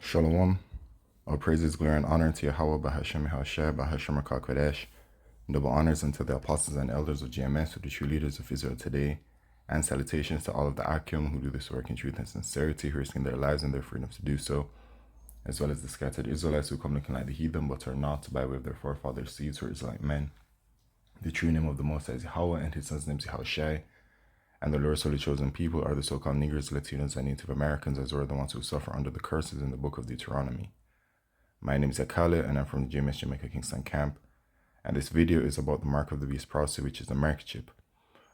Shalom. All praises, glory, and honor to Yahweh, Bahashem, Hashai, Bahashem, Kodesh. Double honors unto the apostles and elders of GMS, to the true leaders of Israel today, and salutations to all of the Akim who do this work in truth and sincerity, who risking their lives and their freedom to do so, as well as the scattered Israelites who come looking like the heathen, but are not, by way of their forefathers' seeds, who are Israelite men. The true name of the Most High is Yahweh, and his son's name is Hashai. And the Lord's holy chosen people are the so-called Negroes, Latinos, and Native Americans, as well as the ones who suffer under the curses in the book of Deuteronomy. My name is Akale, and I'm from the GMS Jamaica Kingston camp. And this video is about the Mark of the Beast prophecy, which is the microchip.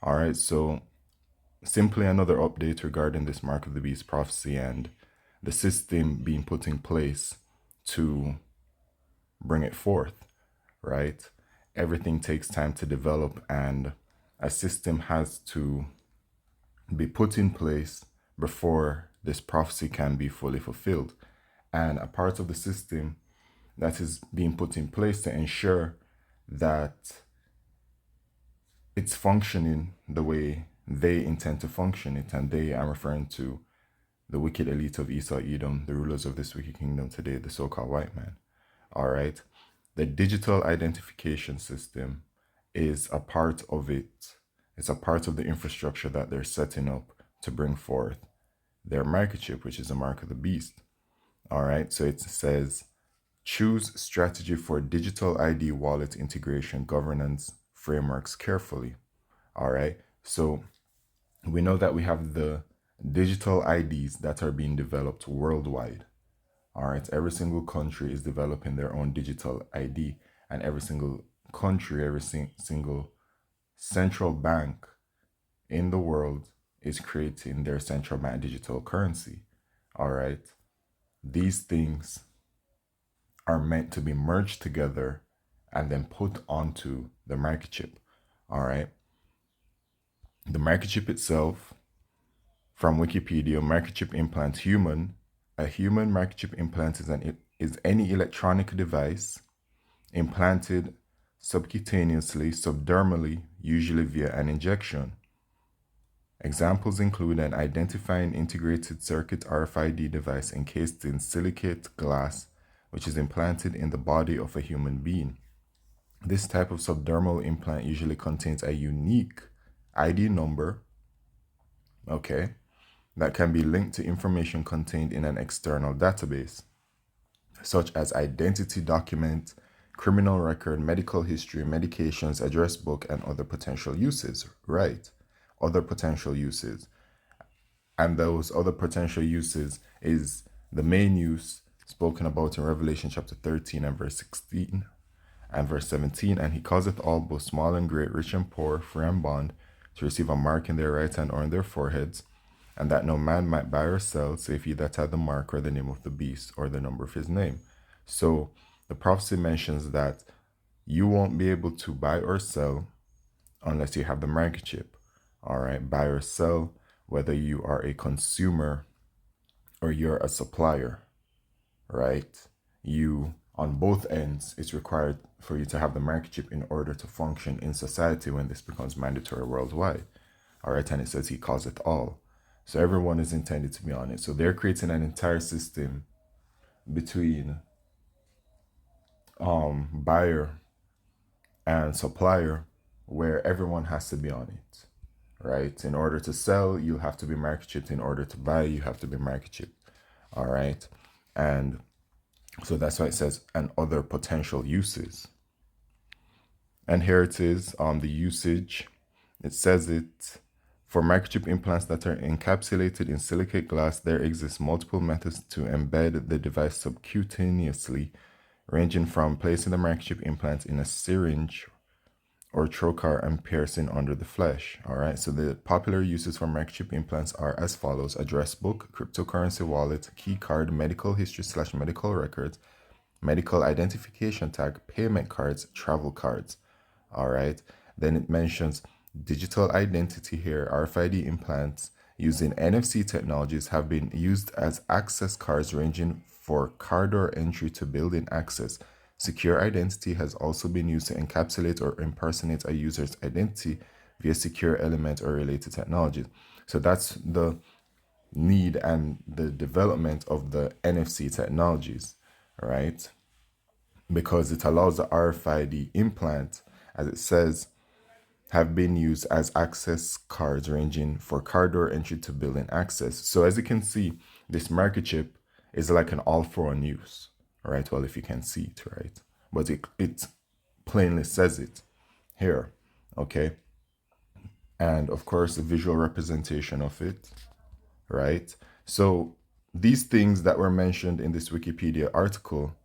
Alright, so simply another update regarding this Mark of the Beast prophecy and the system being put in place to bring it forth, right? Everything takes time to develop, and a system has to be put in place before this prophecy can be fully fulfilled. And a part of the system that is being put in place to ensure that it's functioning the way they intend to function it, and they, I'm referring to the wicked elite of Esau, Edom, the rulers of this wicked kingdom today, the so-called white man. All right. The digital identification system is a part of it. It's a part of the infrastructure that they're setting up to bring forth their microchip, which is the mark of the beast. All right. So it says, choose strategy for digital ID wallet integration governance frameworks carefully. All right. So we know that we have the digital IDs that are being developed worldwide. All right. Every single country is developing their own digital ID, and every single country, every single central bank in the world is creating their central bank digital currency. All right. These things are meant to be merged together and then put onto the microchip. All right. The microchip itself, from Wikipedia, microchip implant human. A human microchip implant is any electronic device implanted subcutaneously, subdermally, usually via an injection. Examples include an identifying integrated circuit RFID device encased in silicate glass, which is implanted in the body of a human being. This type of subdermal implant usually contains a unique ID number, okay, that can be linked to information contained in an external database, such as identity document, criminal record, medical history, medications, address book, and other potential uses, right? Other potential uses. And those other potential uses is the main use spoken about in Revelation chapter 13 and verse 16 and verse 17. And he causeth all, both small and great, rich and poor, free and bond, to receive a mark in their right hand or in their foreheads, and that no man might buy or sell, save he that had the mark or the name of the beast or the number of his name. So the prophecy mentions that you won't be able to buy or sell unless you have the microchip. All right, buy or sell, whether you are a consumer or you're a supplier, right? You, on both ends, it's required for you to have the microchip in order to function in society when this becomes mandatory worldwide. All right, and it says he causeth all. So everyone is intended to be on it. So they're creating an entire system between buyer and supplier where everyone has to be on it, right? In order to sell, you have to be microchipped. In order to buy, you have to be microchipped. All right. And so that's why it says, and other potential uses. And here it is, the usage. It says it, for microchip implants that are encapsulated in silicate glass, there exist multiple methods to embed the device subcutaneously, ranging from placing the microchip implant in a syringe or trocar and piercing under the flesh. All right, so the popular uses for microchip implants are as follows: address book, cryptocurrency wallet, key card, medical history / medical records, medical identification tag, payment cards, travel cards. All right, then it mentions digital identity here. RFID implants using NFC technologies have been used as access cards, ranging for car door entry to building access. Secure identity has also been used to encapsulate or impersonate a user's identity via secure element or related technologies. So that's the need and the development of the NFC technologies, right? Because it allows the RFID implant, as it says, have been used as access cards ranging for car door entry to building access. So as you can see, this microchip is like an all-for-one use, right? Well, if you can see it, right? But it plainly says it here, okay? And of course, the visual representation of it, right? So these things that were mentioned in this Wikipedia article,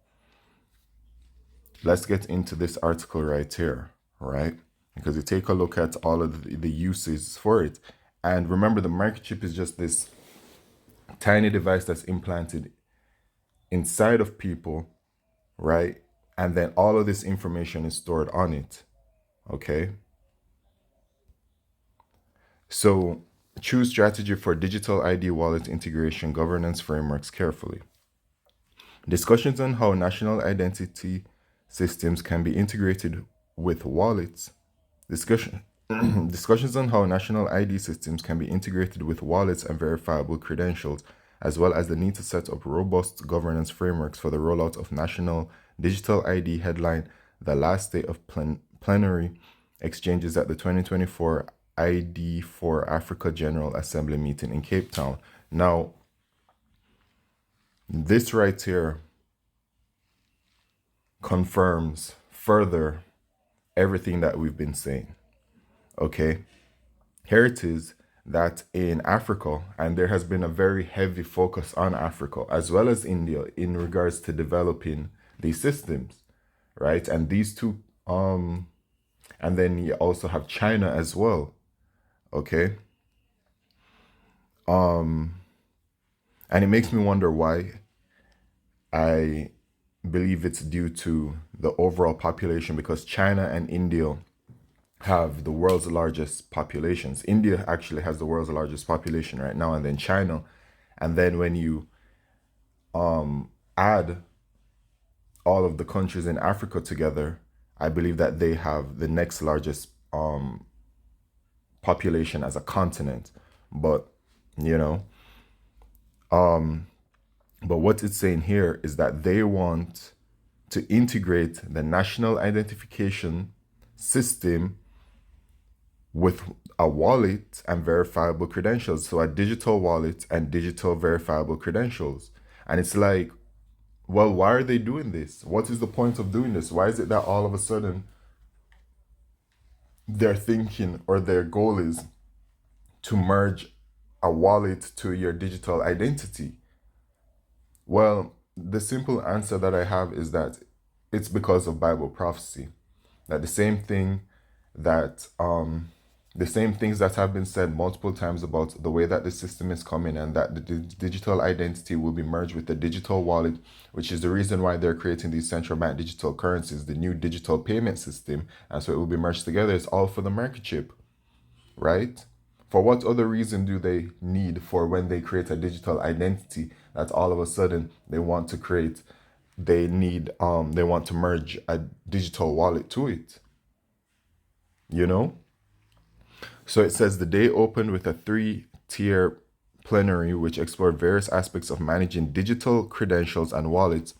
let's get into this article right here, right? Because you take a look at all of the uses for it. And remember, the microchip is just this tiny device that's implanted inside of people, right? And then all of this information is stored on it, okay? So choose strategy for digital ID wallet integration governance frameworks carefully. Discussions on how national identity systems can be integrated with wallets. Discussions on how national ID systems can be integrated with wallets and verifiable credentials, as well as the need to set up robust governance frameworks for the rollout of national digital ID, headline the last day of plenary exchanges at the 2024 ID for Africa General Assembly meeting in Cape Town. Now, this right here confirms further everything that we've been saying. Okay, here it is that in Africa, and there has been a very heavy focus on Africa as well as India in regards to developing these systems, right? And these two, and then you also have China as well. Okay. And it makes me wonder why. I believe it's due to the overall population, because China and India have the world's largest populations. India actually has the world's largest population right now, and then China. And then when you add all of the countries in Africa together, I believe that they have the next largest population as a continent. But you know, but what it's saying here is that they want to integrate the national identification system with a wallet and verifiable credentials. So a digital wallet and digital verifiable credentials. And it's like, well, why are they doing this? What is the point of doing this? Why is it that all of a sudden their thinking or their goal is to merge a wallet to your digital identity? Well, the simple answer that I have is that it's because of Bible prophecy. That the same thing that the same things that have been said multiple times about the way that the system is coming, and that the digital identity will be merged with the digital wallet, which is the reason why they're creating these central bank digital currencies, the new digital payment system, and so it will be merged together. It's all for the microchip, right? For what other reason do they need for when they create a digital identity that all of a sudden they want to create, they want to merge a digital wallet to it, you know? So it says the day opened with a 3-tier plenary which explored various aspects of managing digital credentials and wallets,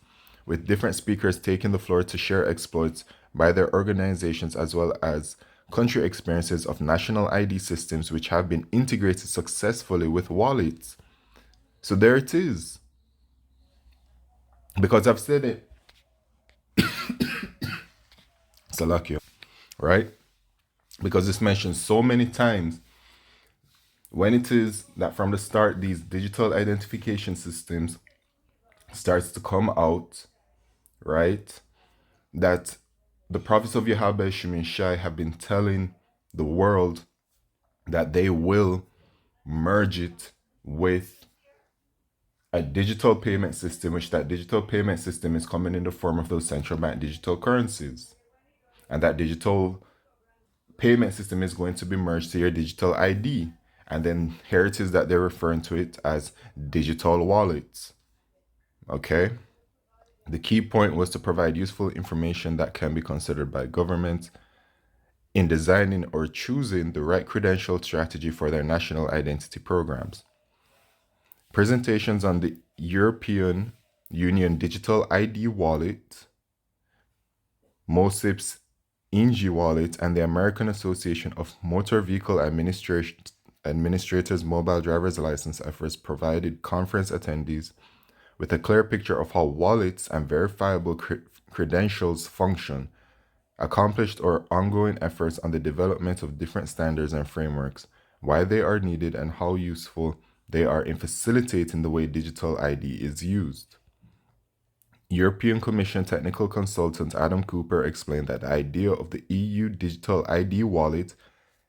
with different speakers taking the floor to share exploits by their organizations as well as country experiences of national ID systems which have been integrated successfully with wallets. So there it is. Because I've said it, Salakio, right? Because it's mentioned so many times when it is that from the start these digital identification systems starts to come out, right? That the prophets of Yahweh Shemin Shai have been telling the world that they will merge it with a digital payment system, which that digital payment system is coming in the form of those central bank digital currencies. And that digital payment system is going to be merged to your digital ID. And then here it is that they're referring to it as digital wallets. Okay? The key point was to provide useful information that can be considered by government in designing or choosing the right credential strategy for their national identity programs. Presentations on the European Union Digital ID Wallet, MOSIP's INGI Wallet, and the American Association of Motor Vehicle Administrators Mobile Driver's License efforts provided conference attendees with a clear picture of how wallets and verifiable credentials function, accomplished or ongoing efforts on the development of different standards and frameworks, why they are needed, and how useful they are in facilitating the way digital ID is used. European Commission technical consultant Adam Cooper explained that the idea of the EU digital ID wallet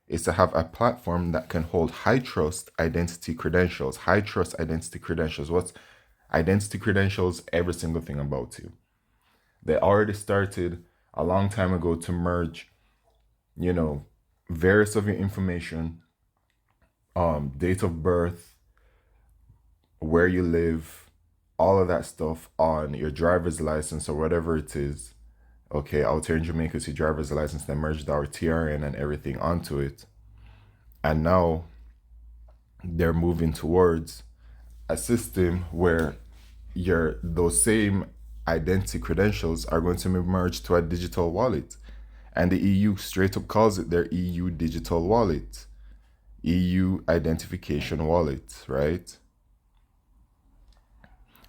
is to have a platform that can hold high trust identity credentials. High trust identity credentials. What's identity credentials? Every single thing about you. They already started a long time ago to merge, various of your information, date of birth, where you live, all of that stuff on your driver's license or whatever it is. Okay, out here in Jamaica, it's your driver's license, then merged our TRN and everything onto it. And now they're moving towards a system where those same identity credentials are going to be merged to a digital wallet. And the EU straight up calls it their EU digital wallet, EU identification wallet, right?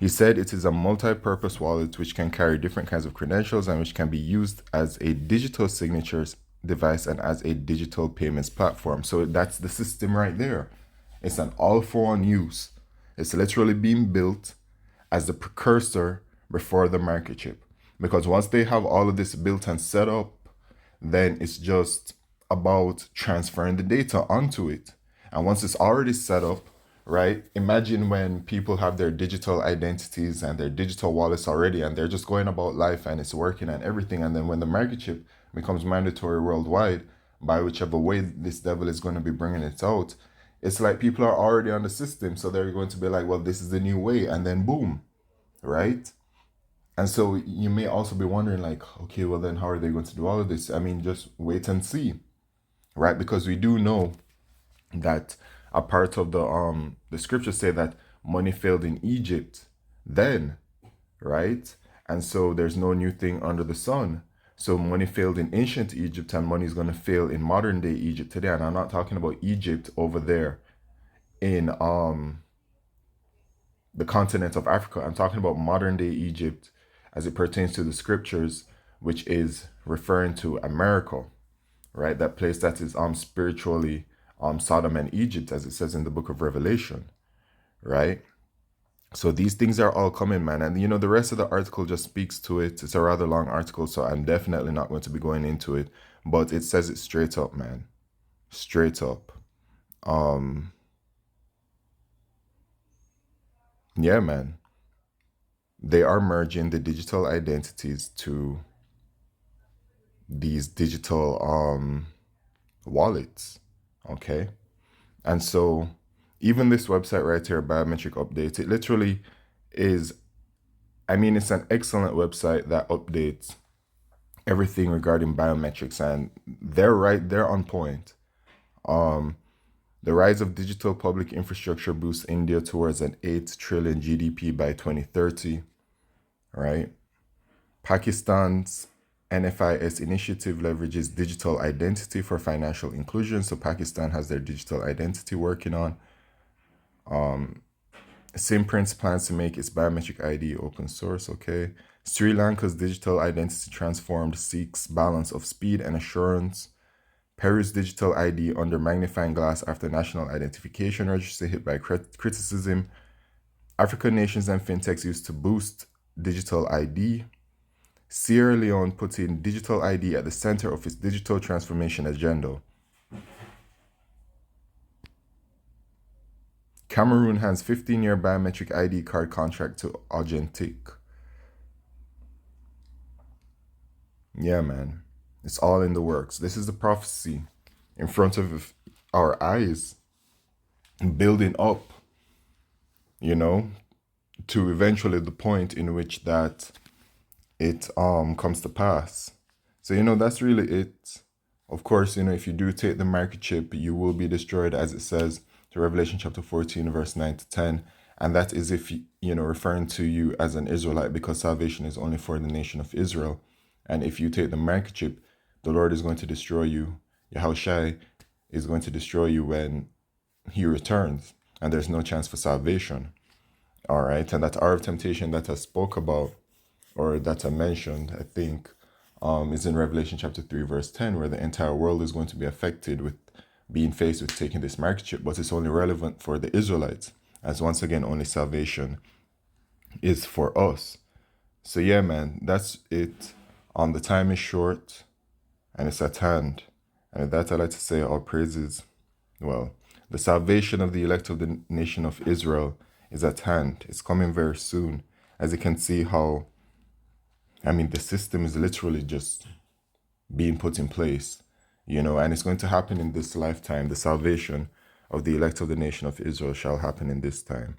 He said it is a multi-purpose wallet which can carry different kinds of credentials and which can be used as a digital signatures device and as a digital payments platform. So that's the system right there. It's an all-for-one use. It's literally being built as the precursor before the microchip. Because once they have all of this built and set up, then it's just about transferring the data onto it. And once it's already set up, right? Imagine when people have their digital identities and their digital wallets already, and they're just going about life and it's working and everything. And then when the microchip becomes mandatory worldwide, by whichever way this devil is going to be bringing it out, it's like people are already on the system. So they're going to be like, well, this is the new way. And then boom, right? And so you may also be wondering like, okay, well then how are they going to do all of this? I mean, just wait and see, right? Because we do know that a part of the scriptures say that money failed in Egypt then, right? And so there's no new thing under the sun. So money failed in ancient Egypt and money is going to fail in modern day Egypt today. And I'm not talking about Egypt over there in the continent of Africa. I'm talking about modern day Egypt as it pertains to the scriptures, which is referring to America, right? That place that is spiritually Sodom and Egypt, as it says in the book of Revelation, right? So these things are all coming, man. And the rest of the article just speaks to it. It's a rather long article, so I'm definitely not going to be going into it. But it says it straight up, man. Straight up. Yeah, man. They are merging the digital identities to these digital wallets. Okay. And so even this website right here, Biometric Update, it literally is, it's an excellent website that updates everything regarding biometrics, and they're right there on point. The rise of digital public infrastructure boosts India towards an 8 trillion GDP by 2030, right? Pakistan's NFIS initiative leverages digital identity for financial inclusion. So Pakistan has their digital identity working on. Simprints plans to make its biometric ID open source. Okay. Sri Lanka's digital identity transformed seeks balance of speed and assurance. Peru's digital ID under magnifying glass after national identification register hit by criticism. African nations and fintechs used to boost digital ID. Sierra Leone putting digital ID at the center of its digital transformation agenda. Cameroon hands 15-year biometric ID card contract to Argentic. Yeah, man. It's all in the works. This is the prophecy in front of our eyes, building up, to eventually the point in which that it comes to pass. So that's really it. Of course, if you do take the microchip, you will be destroyed, as it says to Revelation chapter 14 verse 9 to 10, And that is if, referring to you as an Israelite, because salvation is only for the nation of Israel. And if you take the microchip, the Lord is going to destroy you. Yahushai is going to destroy you when he returns, and there's no chance for salvation. All right. And that hour of temptation that I spoke about, or that I mentioned, I think, is in Revelation chapter 3, verse 10, where the entire world is going to be affected with being faced with taking this microchip, but it's only relevant for the Israelites, as once again, only salvation is for us. So yeah, man, that's it. The time is short and it's at hand. And with that, I'd like to say all praises. Well, the salvation of the elect of the nation of Israel is at hand. It's coming very soon. As you can see how, the system is literally just being put in place, and it's going to happen in this lifetime. The salvation of the elect of the nation of Israel shall happen in this time.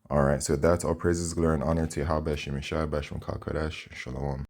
All right, so that's all praises, glory, and honor to Yahweh Shem Yeshua Bashim Kal Kodesh. Shalom.